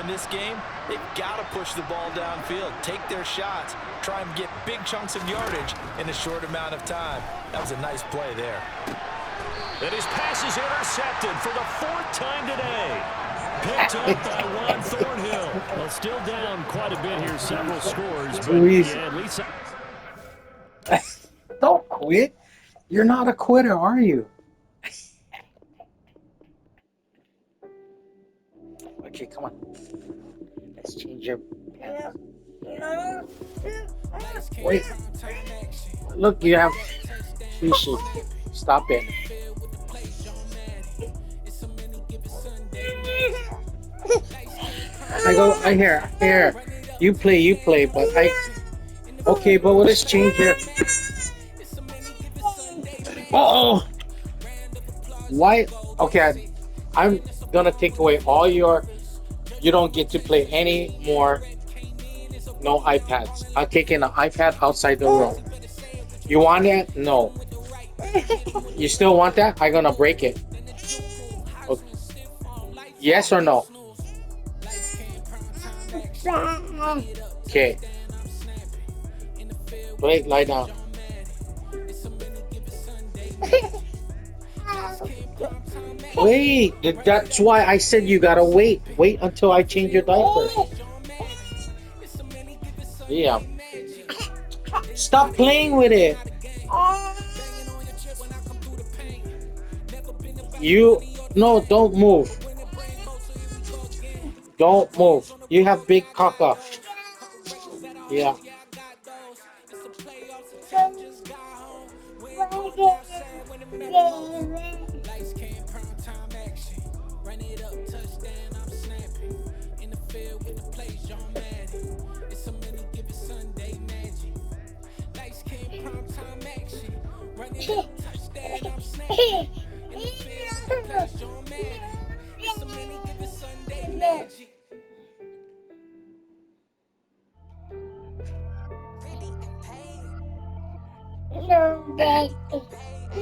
in this game, they've got to push the ball downfield, take their shots, try and get big chunks of yardage in a short amount of time. That was a nice play there. And his pass is intercepted for the 4th time today. Picked up by Juan Thornhill. Well, still down quite a bit here, several scores, but yeah, at least... Don't quit. You're not a quitter, are you? Okay, come on. Let's change your pants. Wait. Look, you have fishy. Stop it. I here. You play, but okay, but let's change your. Oh, why? Okay, I'm gonna take away all your. You don't get to play any more. No iPads. I'm taking an iPad outside the room. You want that? No. You still want that? I'm gonna break it. Okay. Yes or no? Okay. Wait, lie down. Wait, that's why I said you gotta wait. Wait until I change your diaper. Yeah. Stop playing with it. No, don't move. Don't move. You have big caca. Yeah.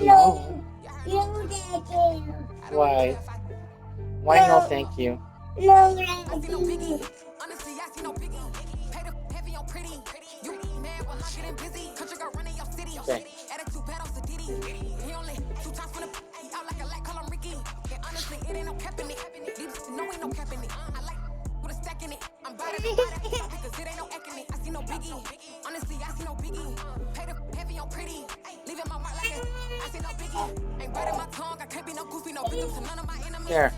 No. Why? Why no thank you? Okay. There.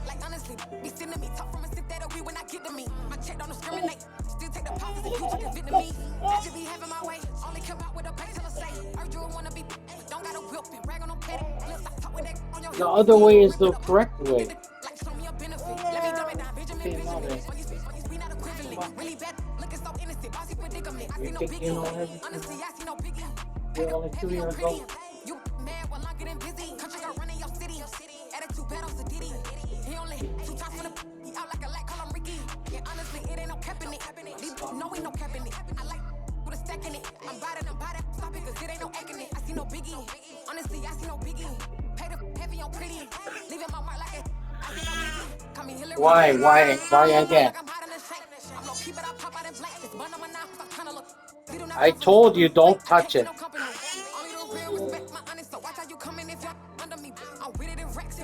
The other way is the correct way. Okay, you think you know everything? You're only 2 years old. Why again? I told you don't touch it.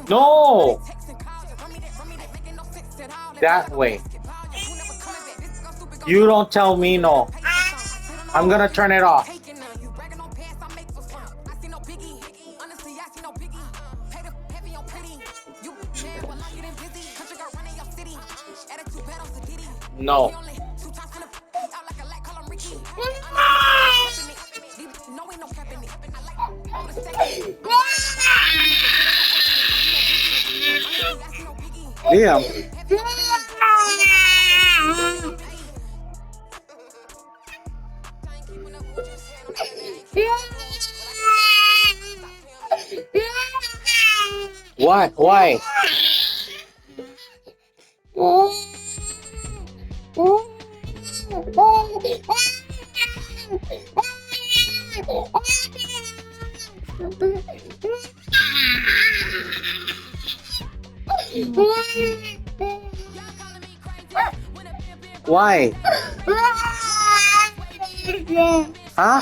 No! That way. You don't tell me no. I'm gonna turn it off. No. Liam. What? Why? Why? Huh?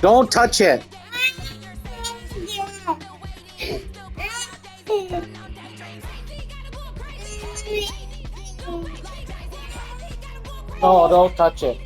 Don't touch it. No, don't touch it.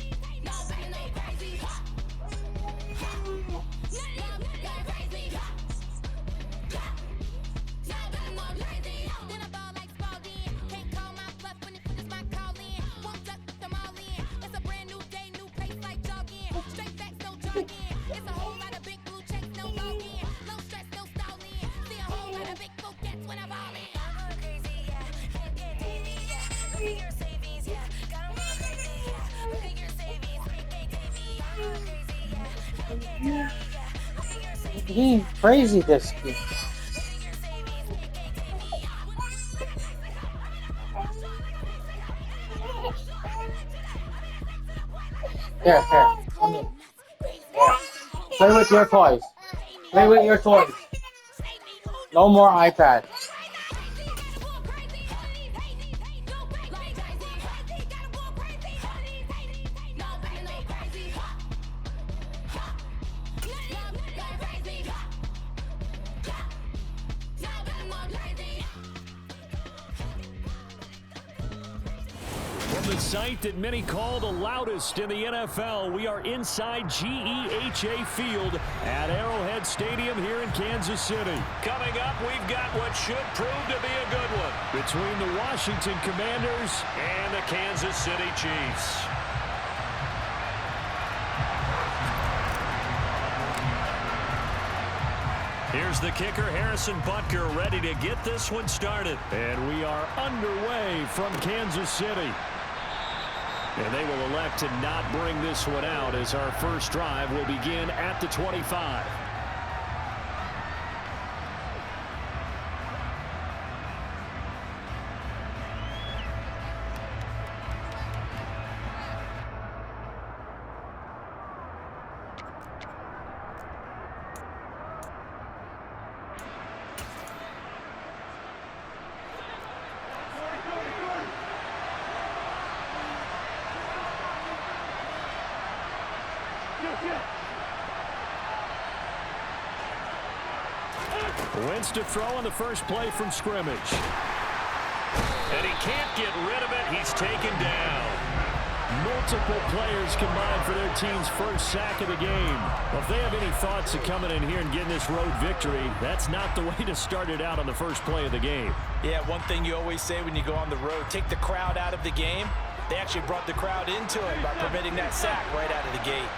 He's crazy, this kid. Here, come here. Play with your toys. Play with your toys. No more iPad. From the site that many call the loudest in the NFL, we are inside GEHA Field at Arrowhead Stadium here in Kansas City. Coming up, we've got what should prove to be a good one between the Washington Commanders and the Kansas City Chiefs. Here's the kicker, Harrison Butker, ready to get this one started. And we are underway from Kansas City. And they will elect to not bring this one out as our first drive will begin at the 25. Wentz to throw on the first play from scrimmage. And he can't get rid of it. He's taken down. Multiple players combined for their team's first sack of the game. Well, if they have any thoughts of coming in here and getting this road victory, that's not the way to start it out on the first play of the game. Yeah, one thing you always say when you go on the road, take the crowd out of the game. They actually brought the crowd into it by permitting that sack right out of the gate.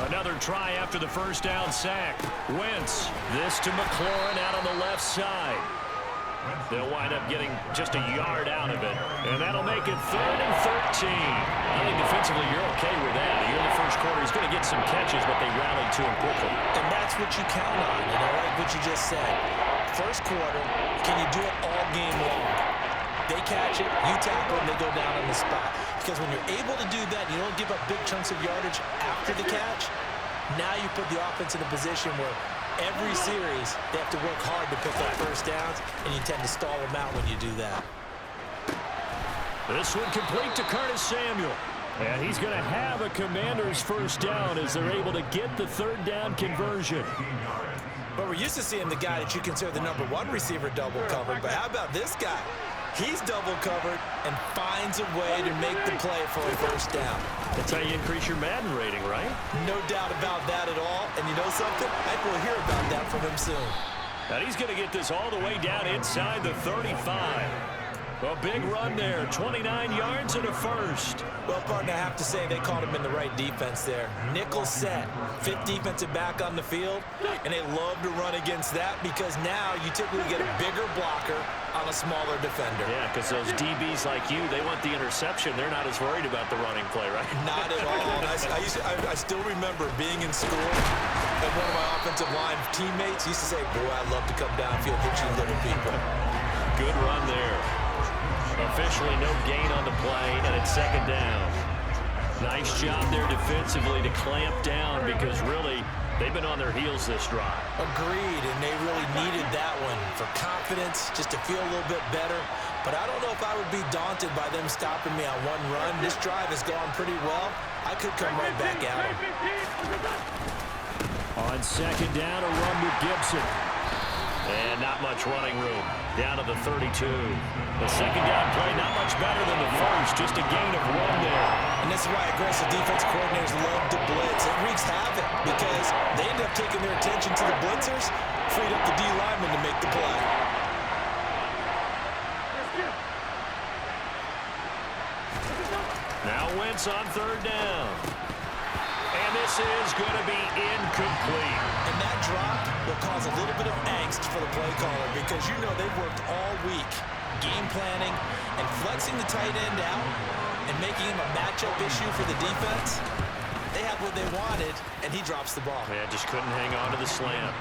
Another try after the first down sack. Wentz, this to McLaurin out on the left side. They'll wind up getting just a yard out of it. And that'll make it 3rd and 13. I think defensively you're okay with that. Here in the first quarter, he's going to get some catches, but they rallied to him quickly. And that's what you count on, and I like what you just said. First quarter, can you do it all game long? They catch it, you tackle, and they go down on the spot. Because when you're able to do that, you don't give up big chunks of yardage after the catch. Now you put the offense in a position where every series they have to work hard to pick up first downs, and you tend to stall them out when you do that. This one complete to Curtis Samuel. And he's going to have a Commander's first down as they're able to get the third down conversion. But we're used to seeing the guy that you consider the #1 receiver double covered. But how about this guy? He's double covered and finds a way to make the play for a first down. That's how you increase your Madden rating, right? No doubt about that at all. And you know something? I think we'll hear about that from him soon. And he's going to get this all the way down inside the 35. A big run there, 29 yards and a first. Well, partner, I have to say they caught him in the right defense there. Nickel set, 5th defensive back on the field, and they love to run against that because now you typically get a bigger blocker on a smaller defender. Yeah, because those DBs like you, they want the interception. They're not as worried about the running play, right? Not at all. I still remember being in school, and one of my offensive line teammates used to say, boy, I'd love to come downfield and hit you little people. Good run there. Officially no gain on the play, and it's 2nd down. Nice job there defensively to clamp down because really They've been on their heels this drive. Agreed, and they really needed that one for confidence, just to feel a little bit better. But I don't know if I would be daunted by them stopping me on one run. This drive has gone pretty well. I could come right back at them. On second down, a run with Gibson. And not much running room. Down to the 32. The second down play, not much better than the first. Just a gain of 1 there. And this is why aggressive defense coordinators love to blitz. It wreaks havoc because they end up taking their attention to the blitzers, freed up the D lineman to make the play. Now Wentz on third down. And this is going to be incomplete. And that drop will cause a little bit of angst for the play caller because you know they've worked all week game planning and flexing the tight end out and making him a matchup issue for the defense. They had what they wanted, and he drops the ball. Yeah, just couldn't hang on to the slam.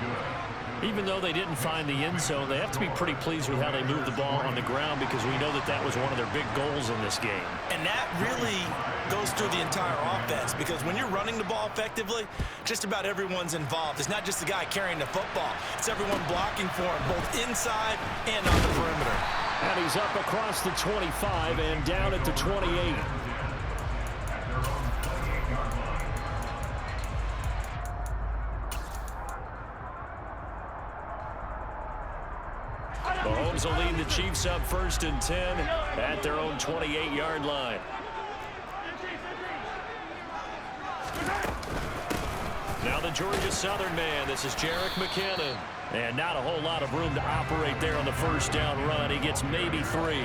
Even though they didn't find the end zone, they have to be pretty pleased with how they moved the ball on the ground because we know that that was one of their big goals in this game. And that really goes through the entire offense because when you're running the ball effectively, just about everyone's involved. It's not just the guy carrying the football. It's everyone blocking for him, both inside and on the perimeter. And he's up across the 25 and down at the 28. Mahomes will lead the Chiefs up 1st and 10 at their own 28-yard line. Now the Georgia Southern man. This is Jerick McKinnon. And not a whole lot of room to operate there on the first down run. He gets maybe 3.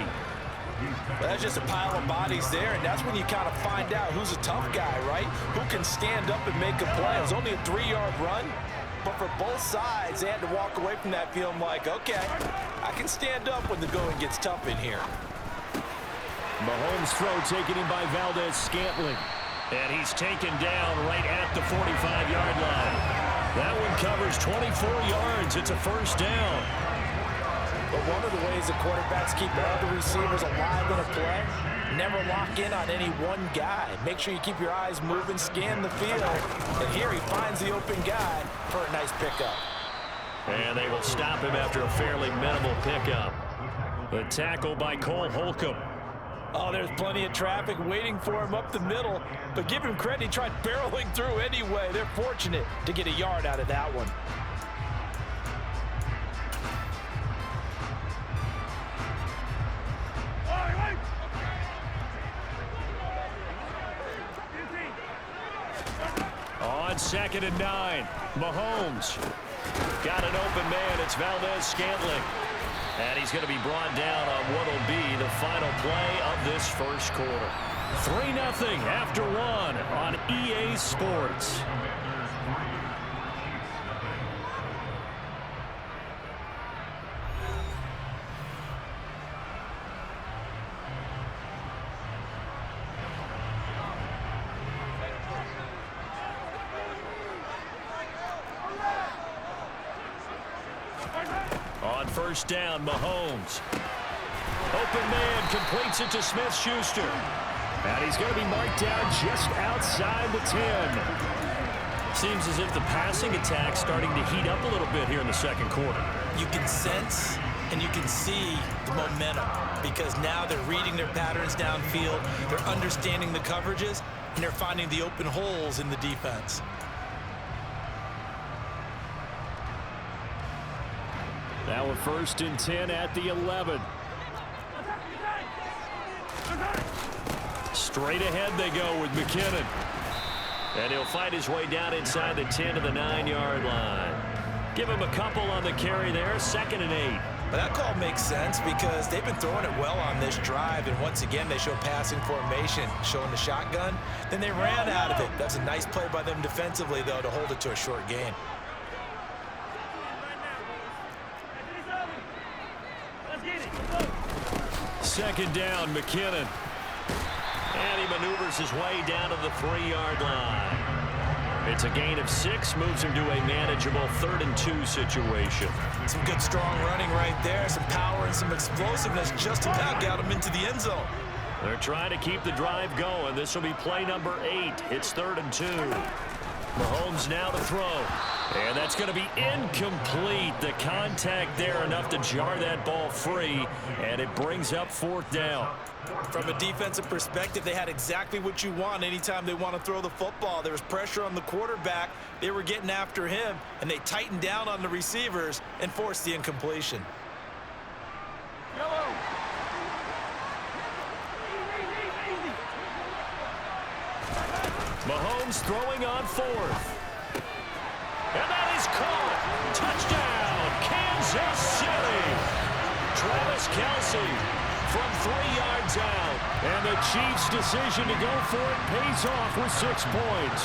That's just a pile of bodies there, and that's when you kind of find out who's a tough guy, right? Who can stand up and make a play. It was only a 3-yard run. But for both sides, they had to walk away from that feeling like, okay, I can stand up when the going gets tough in here. Mahomes' throw taken in by Valdez-Scantling. And he's taken down right at the 45-yard line. That one covers 24 yards. It's a first down. But one of the ways the quarterbacks keep all the receivers alive in a play, never lock in on any one guy. Make sure you keep your eyes moving, scan the field. And here he finds the open guy for a nice pickup. And they will stop him after a fairly minimal pickup. The tackle by Cole Holcomb. Oh, there's plenty of traffic waiting for him up the middle. But give him credit, he tried barreling through anyway. They're fortunate to get a yard out of that one. On 2nd and 9, Mahomes got an open man. It's Valdez-Scantling. And he's going to be brought down on what will be the final play of this first quarter. 3-0 after 1 on EA Sports. On first down, Mahomes. Open man completes it to Smith-Schuster. And he's going to be marked down just outside the 10. Seems as if the passing attack's starting to heat up a little bit here in the second quarter. You can sense and you can see the momentum because now they're reading their patterns downfield, they're understanding the coverages, and they're finding the open holes in the defense. Now a 1st and 10 at the 11. Straight ahead they go with McKinnon. And he'll fight his way down inside the 10 to the 9-yard line. Give him a couple on the carry there, 2nd and 8. But that call makes sense because they've been throwing it well on this drive, and once again they show passing formation, showing the shotgun. Then they ran out of it. That's a nice play by them defensively, though, to hold it to a short gain. Second down, McKinnon. And he maneuvers his way down to the 3-yard line. It's a gain of 6, moves him to a manageable 3rd and 2 situation. Some good strong running right there, some power and some explosiveness just about got him into the end zone. They're trying to keep the drive going. This will be play number 8. It's 3rd and 2. Mahomes now to throw. And that's going to be incomplete. The contact there enough to jar that ball free, and it brings up 4th down. From a defensive perspective, they had exactly what you want anytime they want to throw the football. There was pressure on the quarterback. They were getting after him, and they tightened down on the receivers and forced the incompletion. Mahomes throwing on 4th. And that is caught. Touchdown, Kansas City. Travis Kelce from 3 yards out. And the Chiefs' decision to go for it pays off with 6 points.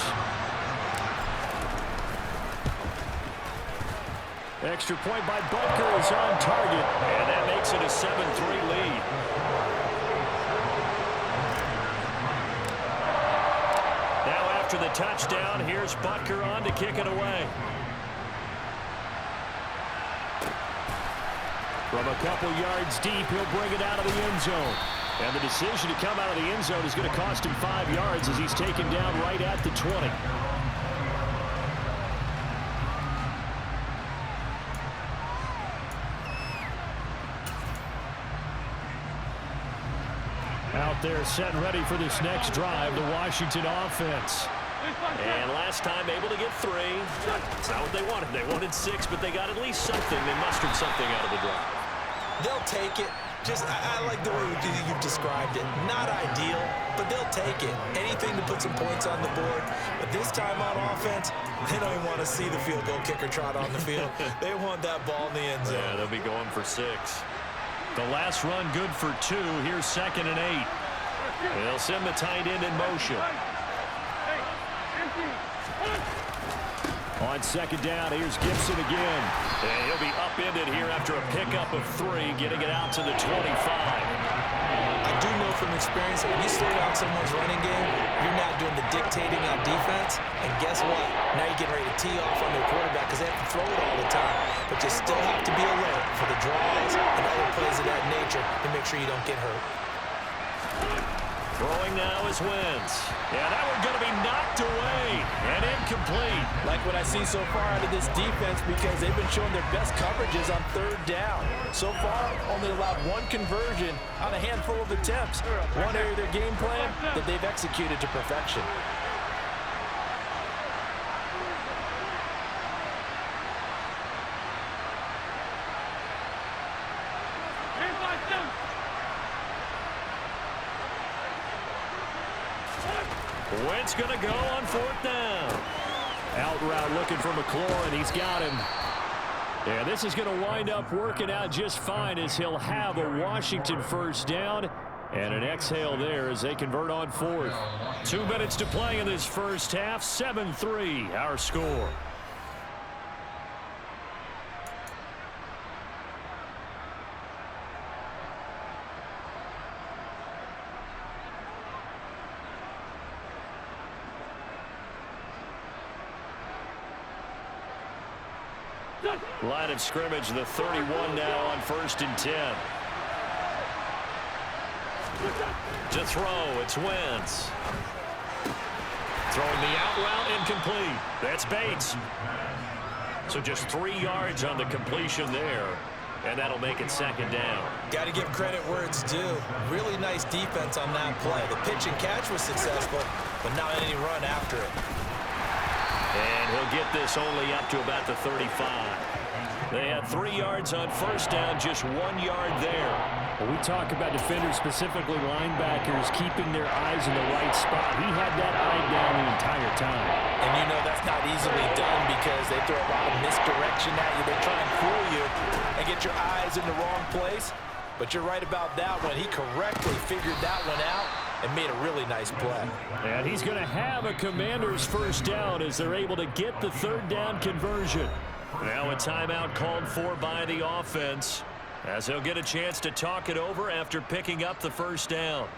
Extra point by Butker is on target. And that makes it a 7-3 lead. After the touchdown, here's Butker on to kick it away. From a couple yards deep, he'll bring it out of the end zone. And the decision to come out of the end zone is going to cost him 5 yards as he's taken down right at the 20. Out there set and ready for this next drive, the Washington offense. And last time able to get 3. It's not what they wanted. They wanted 6, but they got at least something. They mustered something out of the drive. They'll take it. I like the way you've described it. Not ideal, but they'll take it. Anything to put some points on the board. But this time on offense, they don't even want to see the field goal kicker trot on the field. They want that ball in the end zone. Yeah, they'll be going for 6. The last run good for 2. Here's 2nd and 8. They'll send the tight end in motion. On 2nd down, here's Gibson again. And he'll be upended here after a pickup of 3, getting it out to the 25. I do know from experience that when you slow down someone's running game, you're now doing the dictating on defense. And guess what? Now you're getting ready to tee off on their quarterback because they have to throw it all the time. But you still have to be alert for the draws and other plays of that nature to make sure you don't get hurt. Throwing now is Wentz. Yeah, that one's going to be knocked away and incomplete. Like what I see so far out of this defense because they've been showing their best coverages on 3rd down. So far, only allowed 1 conversion on a handful of attempts. One area of their game plan that they've executed to perfection. Wentz going to go on 4th down. Out route looking for McLaurin. He's got him. Yeah, this is going to wind up working out just fine as he'll have a Washington 1st down. And an exhale there as they convert on 4th. 2 minutes to play in this first half. 7-3 our score. Line of scrimmage, the 31 now on 1st and 10. To throw, it's Wentz. Throwing the out route, incomplete. That's Bates. So just 3 yards on the completion there. And that'll make it 2nd down. Got to give credit where it's due. Really nice defense on that play. The pitch and catch was successful, but not any run after it. And he'll get this only up to about the 35. They had 3 yards on 1st down, just 1 yard there. When we talk about defenders, specifically linebackers, keeping their eyes in the right spot, he had that eye down the entire time. And you know that's not easily done because they throw a lot of misdirection at you. They try and fool you and get your eyes in the wrong place. But you're right about that one. He correctly figured that one out and made a really nice play. And he's going to have a Commanders 1st down as they're able to get the 3rd down conversion. Now a timeout called for by the offense as he'll get a chance to talk it over after picking up the 1st down.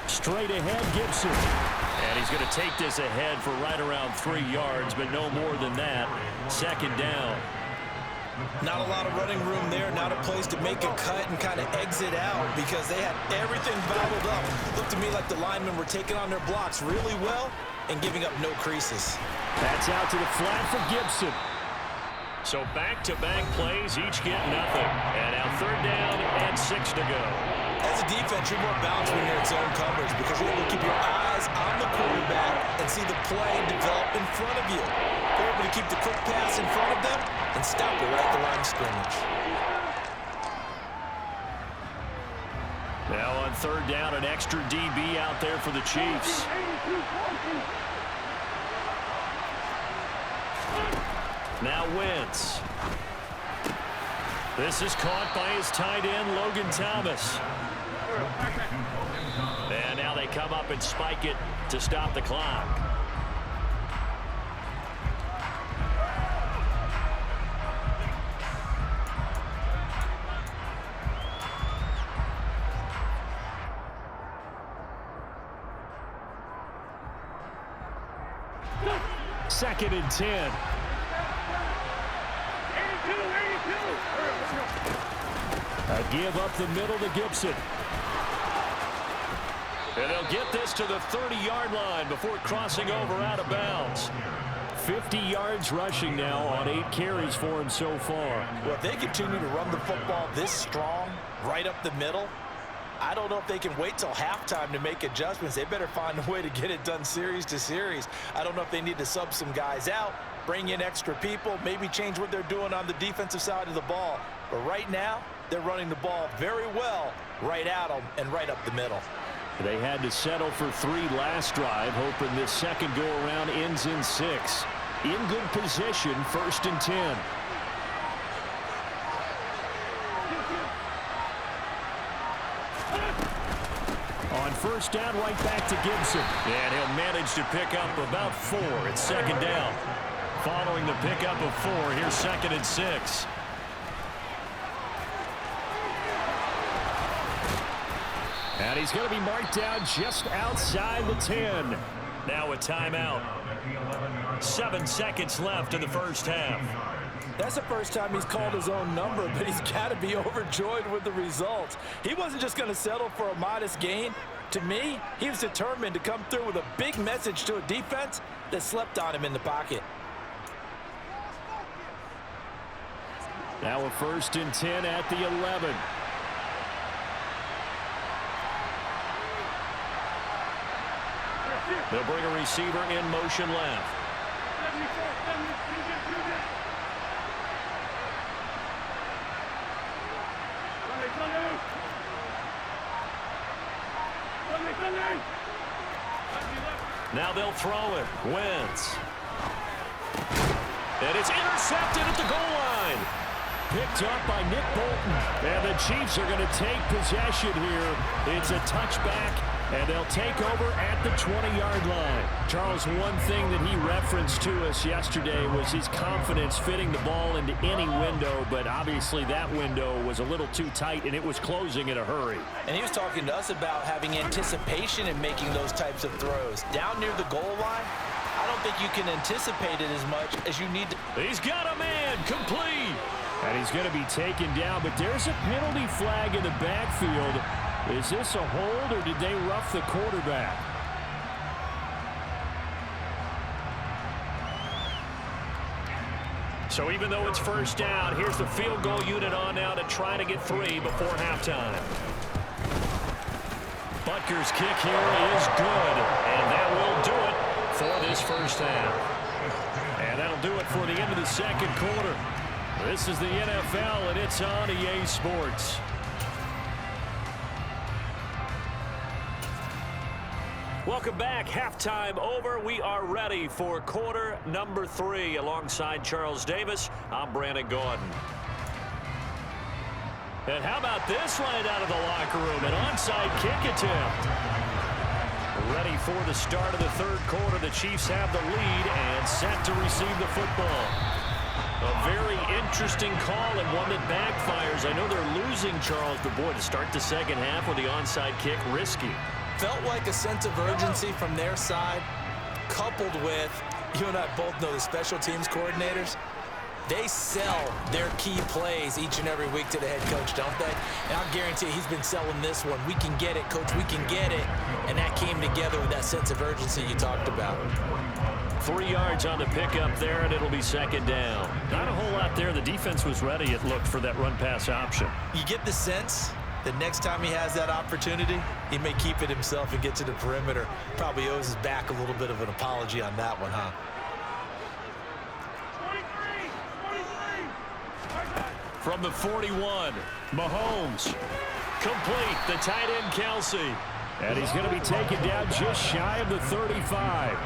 Straight ahead, Gibson. And he's going to take this ahead for right around 3 yards, but no more than that. Second down. Not a lot of running room there, not a place to make a cut and kind of exit out because they had everything bottled up. Looked to me like the linemen were taking on their blocks really well and giving up no creases. That's out to the flat for Gibson. So back-to-back plays, each get nothing. And now third down and 6 to go. As a defense, you're more balanced when you're in zone coverage because you're able to keep your eyes on the quarterback and see the play develop in front of you. They're able to keep the quick pass in front of them and stop it right at the line of scrimmage. Now on third down, an extra DB out there for the Chiefs. Now Wentz. This is caught by his tight end, Logan Thomas. And now they come up and spike it to stop the clock. Second and 10. A give up the middle to Gibson. And they'll get this to the 30-yard line before crossing over out of bounds. 50 yards rushing now on 8 carries for him so far. Well, if they continue to run the football this strong, right up the middle, I don't know if they can wait till halftime to make adjustments. They better find a way to get it done series to series. I don't know if they need to sub some guys out, bring in extra people, maybe change what they're doing on the defensive side of the ball. But right now, they're running the ball very well right at them and right up the middle. They had to settle for 3 last drive, hoping this second go-around ends in 6. In good position, first and 10. On first down, right back to Gibson. And he'll manage to pick up about 4. It's second down. Following the pickup of 4, here's second and 6. And he's going to be marked down just outside the 10. Now a timeout. 7 seconds left in the first half. That's the first time he's called his own number, but he's got to be overjoyed with the results. He wasn't just going to settle for a modest gain. To me, he was determined to come through with a big message to a defense that slept on him in the pocket. Now a first and 10 at the 11. They'll bring a receiver in motion left. Now they'll throw it. Wentz. And it's intercepted at the goal line. Picked up by Nick Bolton. And the Chiefs are going to take possession here. It's a touchback, and they'll take over at the 20-yard line. Charles, one thing that he referenced to us yesterday was his confidence fitting the ball into any window, but obviously that window was a little too tight, and it was closing in a hurry. And he was talking to us about having anticipation in making those types of throws. Down near the goal line, I don't think you can anticipate it as much as you need to. He's got a man, complete. And he's going to be taken down, but there's a penalty flag in the backfield. Is this a hold, or did they rough the quarterback? So even though it's first down, here's the field goal unit on now to try to get 3 before halftime. Butker's kick here is good, and that will do it for this first half. And that'll do it for the end of the second quarter. This is the NFL, and it's on EA Sports. Welcome back. Halftime over. We are ready for quarter number 3. Alongside Charles Davis, I'm Brandon Gordon. And how about this right out of the locker room? An onside kick attempt. Ready for the start of the third quarter. The Chiefs have the lead and set to receive the football. A very interesting call and one that backfires. I know they're losing, Charles, but boy, to start the second half with the onside kick, risky. Felt like a sense of urgency from their side, coupled with, you and I both know the special teams coordinators, they sell their key plays each and every week to the head coach, don't they? And I'll guarantee you he's been selling this one. We can get it, coach, we can get it. And that came together with that sense of urgency you talked about. 3 yards on the pickup there, and it'll be second down. Not a whole lot there. The defense was ready, it looked, for that run-pass option. You get the sense that next time he has that opportunity, he may keep it himself and get to the perimeter. Probably owes his back a little bit of an apology on that one, huh? From the 41, Mahomes. Complete, the tight end, Kelsey. And he's going to be taken down just shy of the 35.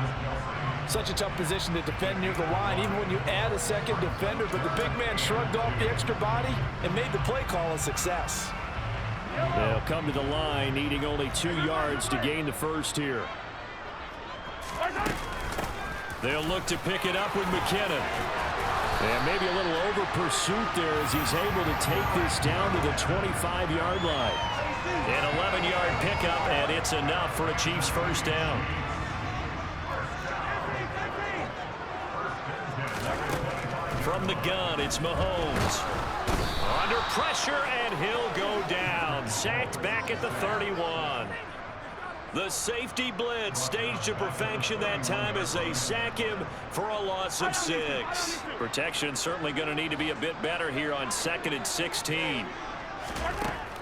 Such a tough position to defend near the line, even when you add a second defender, but the big man shrugged off the extra body and made the play call a success. They'll come to the line, needing only 2 yards to gain the first here. They'll look to pick it up with McKinnon. And maybe a little over pursuit there as he's able to take this down to the 25-yard line. An 11-yard pickup, and it's enough for a Chiefs first down. From the gun, it's Mahomes. Under pressure, and he'll go down. Sacked back at the 31. The safety blitz staged to perfection that time as they sack him for a loss of 6. Protection certainly going to need to be a bit better here on 2nd and 16.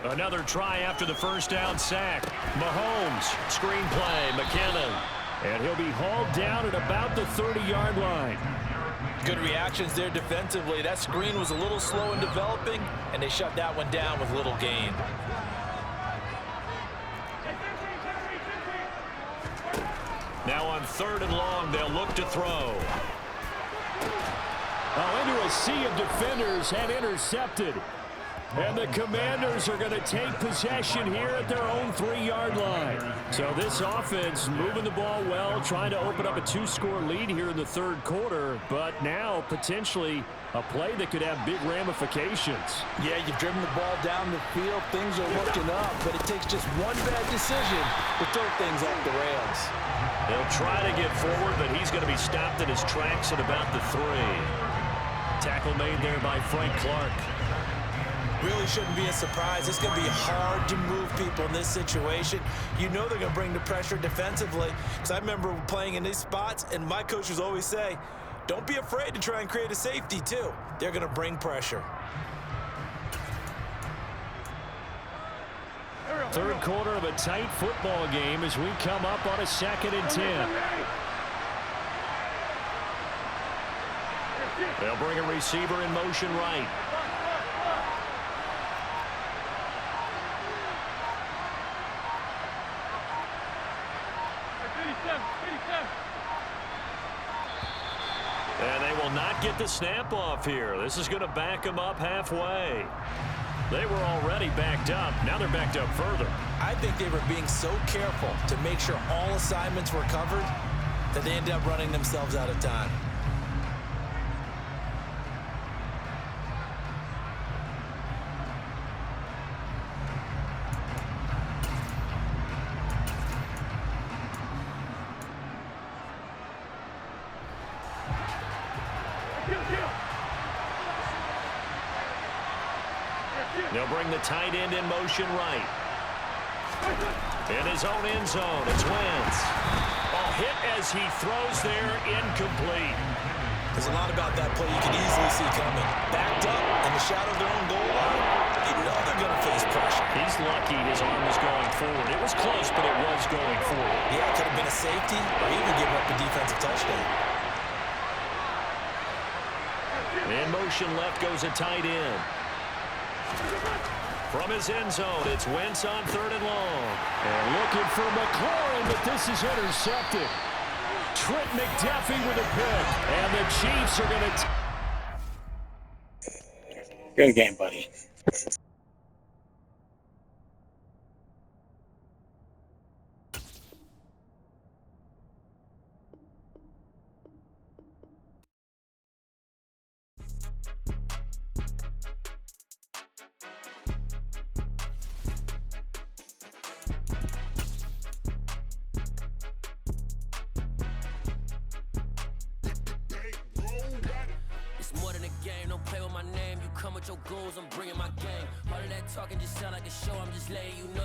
Another try after the first down sack. Mahomes, screen play, McKinnon. And he'll be hauled down at about the 30-yard line. Good reactions there defensively. That screen was a little slow in developing, and they shut that one down with little gain. Now on 3rd and long, they'll look to throw. Into a sea of defenders and intercepted. And the Commanders are going to take possession here at their own 3-yard line. So this offense moving the ball well, trying to open up a 2-score lead here in the 3rd quarter, but now potentially a play that could have big ramifications. Yeah, you've driven the ball down the field. Things are looking up, but it takes just one bad decision to throw things off the rails. They'll try to get forward, but he's going to be stopped in his tracks at about the 3. Tackle made there by Frank Clark. Really shouldn't be a surprise. It's going to be hard to move people in this situation. You know they're going to bring the pressure defensively. Because I remember playing in these spots, and my coaches always say, don't be afraid to try and create a safety, too. They're going to bring pressure. 3rd quarter of a tight football game as we come up on a 2nd and 10. They'll bring a receiver in motion right. And they will not get the snap off here. This is going to back them up halfway. They were already backed up. Now they're backed up further. I think they were being so careful to make sure all assignments were covered that they ended up running themselves out of time. They'll bring the tight end in motion right. In his own end zone, it's Wentz. Ball hit as he throws there, incomplete. There's a lot about that play you can easily see coming. Backed up in the shadow of their own goal line. You know they're going to face pressure. He's lucky his arm was going forward. It was close, but it was going forward. Yeah, it could have been a safety or even give up a defensive touchdown. In motion left goes a tight end. From his end zone, it's Wentz on 3rd and long. And looking for McLaurin, but this is intercepted. Trent McDuffie with a pick. And the Chiefs are going to... Good game, buddy. come with your goons, I'm bringing my gang. All of that talking just sound like a show, I'm just letting you know.